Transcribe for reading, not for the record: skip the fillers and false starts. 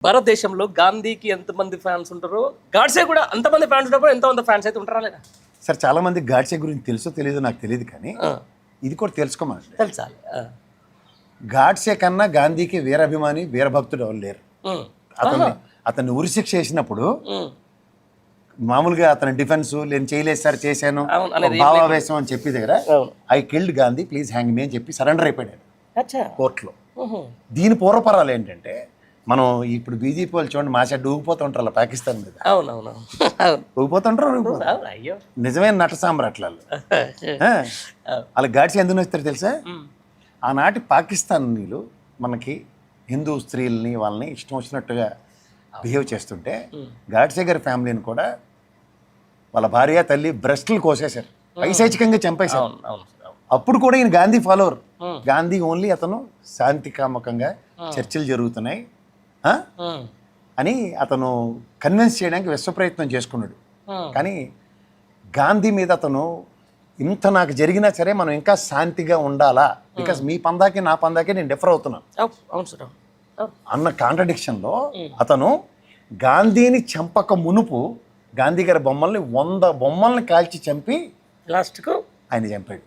భారతదేశంలో గాంధీకి ఎంతమంది ఫ్యాన్స్ ఉంటారో గాడ్సే కూడా అంతమంది ఫ్యాన్స్ ఉన్నప్పుడు ఎంతమంది ఫ్యాన్స్ అయితే ఉంటారా లేదా? సార్ చాలా మంది గాడ్సే గురించి తెలుసో తెలియదో నాకు తెలియదు, కానీ ఇది కూడా తెలుసుకోమని తెలుసాలి. గాడ్సే కన్నా గాంధీకి వీరాభిమాని వీరభక్తుడు ఎవరు లేరు. అతన్ని ఉరిశిక్ష చేసినప్పుడు మామూలుగా అతని డిఫెన్స్ నేను చేయలేదు సార్ చేశాను భావావేశం అని చెప్పి దగ్గర I killed Gandhi please hang me అని చెప్పి సరెండర్ అయిపోయాడు కోర్టులో. దీని పూర్వపరాలు ఏంటంటే, మనం ఇప్పుడు బీజేపీ వాళ్ళు చూడండి మా సైడ్ ఊగిపోతుంటారు అలా పాకిస్తాన్ మీద. ఊగిపోతుంటారు నిజమైన నట సామ్రాట్లాలు. అలా గాడ్సే ఎందుకు వస్తారు తెలుసా? ఆనాటి పాకిస్తానీలు మనకి హిందూ స్త్రీలని వాళ్ళని ఇష్టం వచ్చినట్టుగా బిహేవ్ చేస్తుంటే గాడ్సే గారి ఫ్యామిలీని కూడా వాళ్ళ భార్య తల్లి బ్రెస్ట్లు కోసేశారు, పైశాచికంగా చంపేశారు. అప్పుడు కూడా ఈయన గాంధీ ఫాలోవర్. గాంధీ ఓన్లీ అతను శాంతికామకంగా చర్చలు జరుగుతున్నాయి అని అతను కన్విన్స్ చేయడానికి విశ్వ ప్రయత్నం చేసుకున్నాడు. కానీ గాంధీ మీద అతను ఇంత నాకు జరిగినా సరే మనం ఇంకా శాంతిగా ఉండాలా, బికాస్ మీ పందాకి నా పందాకి నేను డిఫర్ అవుతున్నాను అన్న కాంట్రడిక్షన్లో అతను గాంధీని చంపక మునుపు గాంధీ గారి బొమ్మల్ని 100 బొమ్మల్ని కాల్చి చంపి లాస్ట్కు ఆయన చంపాడు.